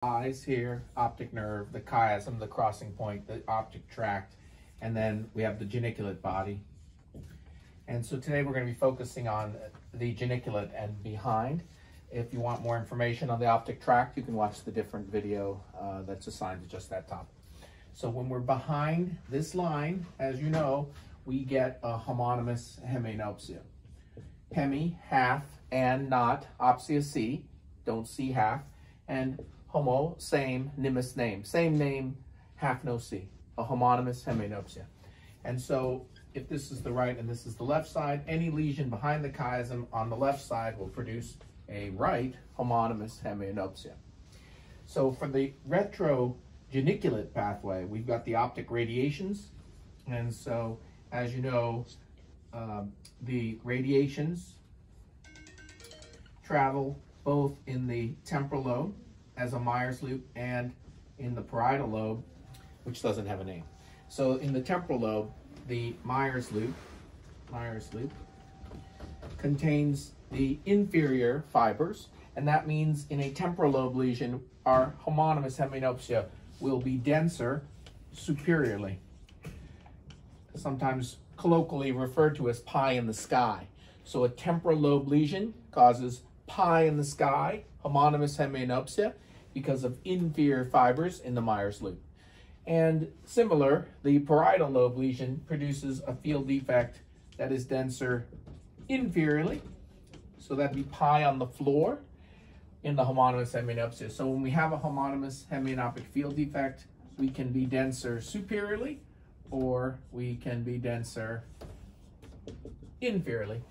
eyes here, optic nerve, the chiasm, the crossing point, the optic tract, and then we have the geniculate body. And so today we're going to be focusing on the geniculate and behind. If you want more information on the optic tract, you can watch the different video that's assigned to just that topic. So when we're behind this line, as you know, we get a homonymous hemianopsia. Hemi, half, and not, opsia, see, don't see half, and homo, same, nimus, name. Same name, half, no see. A homonymous hemianopsia. And so if this is the right and this is the left side, any lesion behind the chiasm on the left side will produce a right homonymous hemianopsia. So for the retrogeniculate pathway, we've got the optic radiations. And so, as you know, the radiations travel both in the temporal lobe as a Meyer's loop and in the parietal lobe, which doesn't have a name. So in the temporal lobe, the Meyer's loop contains the inferior fibers, and that means in a temporal lobe lesion, our homonymous hemianopsia will be denser superiorly, sometimes colloquially referred to as pie in the sky. So a temporal lobe lesion causes pie in the sky, homonymous hemianopsia, because of inferior fibers in the Meyer's loop. And similar, the parietal lobe lesion produces a field defect that is denser inferiorly, so that'd be pie on the floor in the homonymous hemianopsia. So when we have a homonymous hemianopic field defect, we can be denser superiorly, or we can be denser inferiorly.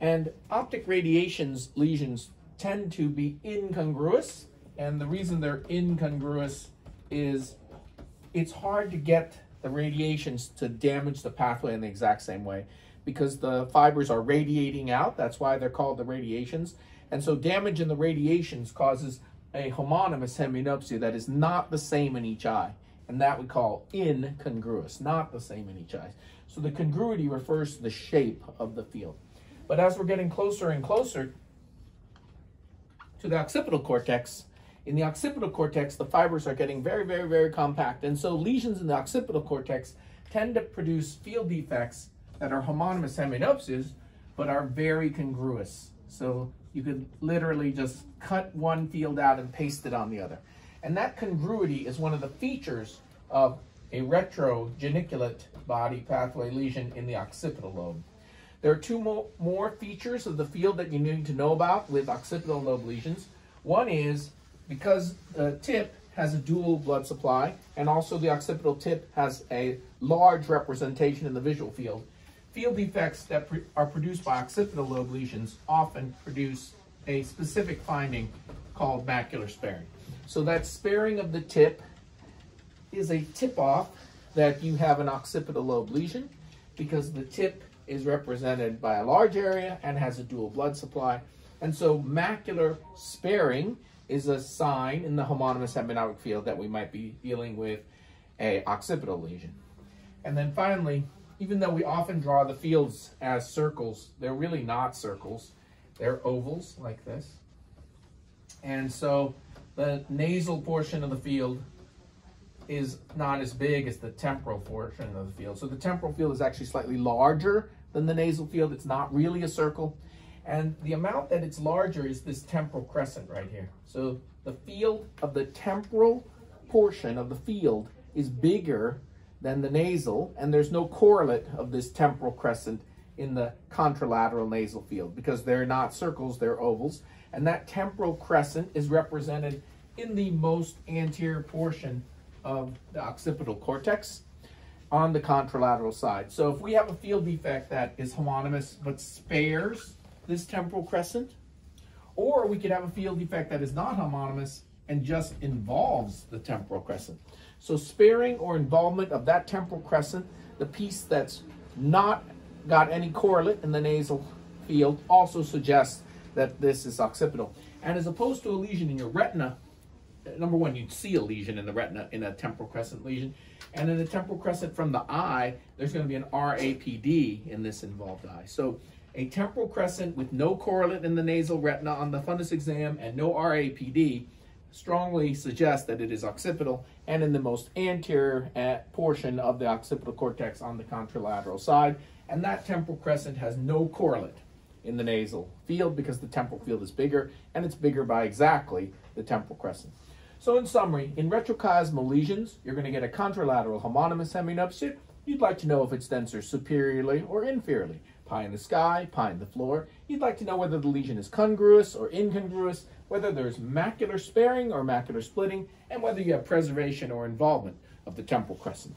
And optic radiations lesions tend to be incongruous, and the reason they're incongruous is it's hard to get the radiations to damage the pathway in the exact same way because the fibers are radiating out. That's why they're called the radiations. And so damage in the radiations causes a homonymous hemianopsia that is not the same in each eye. And that we call incongruous, not the same in each eye. So the congruity refers to the shape of the field. But as we're getting closer and closer to the occipital cortex, in the occipital cortex, the fibers are getting very, very, very compact. And so lesions in the occipital cortex tend to produce field defects that are homonymous hemianopsias, but are very congruous. So you could literally just cut one field out and paste it on the other. And that congruity is one of the features of a retrogeniculate body pathway lesion in the occipital lobe. There are two more features of the field that you need to know about with occipital lobe lesions. One is because the tip has a dual blood supply, and also the occipital tip has a large representation in the visual field, field defects that are produced by occipital lobe lesions often produce a specific finding called macular sparing. So that sparing of the tip is a tip-off that you have an occipital lobe lesion because the tip is represented by a large area and has a dual blood supply. And so macular sparing is a sign in the homonymous hemianoptic field that we might be dealing with a occipital lesion. And then finally, even though we often draw the fields as circles, they're really not circles. They're ovals like this. And so the nasal portion of the field is not as big as the temporal portion of the field. So the temporal field is actually slightly larger than the nasal field. It's not really a circle. And the amount that it's larger is this temporal crescent right here. So the field of the temporal portion of the field is bigger than the nasal, and there's no correlate of this temporal crescent in the contralateral nasal field because they're not circles, they're ovals. And that temporal crescent is represented in the most anterior portion of the occipital cortex on the contralateral side. So if we have a field defect that is homonymous but spares this temporal crescent, or we could have a field defect that is not homonymous and just involves the temporal crescent. So sparing or involvement of that temporal crescent, the piece that's not got any correlate in the nasal field, also suggests that this is occipital. And as opposed to a lesion in your retina, number one, you'd see a lesion in the retina in a temporal crescent lesion. And in a temporal crescent from the eye, there's going to be an RAPD in this involved eye. So a temporal crescent with no correlate in the nasal retina on the fundus exam and no RAPD strongly suggest that it is occipital and in the most anterior portion of the occipital cortex on the contralateral side. And that temporal crescent has no correlate in the nasal field because the temporal field is bigger, and it's bigger by exactly the temporal crescent. So in summary, in retrochiasmal lesions, you're going to get a contralateral homonymous heminuptiate. You'd like to know if it's denser superiorly or inferiorly. Pie in the sky, pie in the floor. You'd like to know whether the lesion is congruous or incongruous, whether there's macular sparing or macular splitting, and whether you have preservation or involvement of the temporal crescent.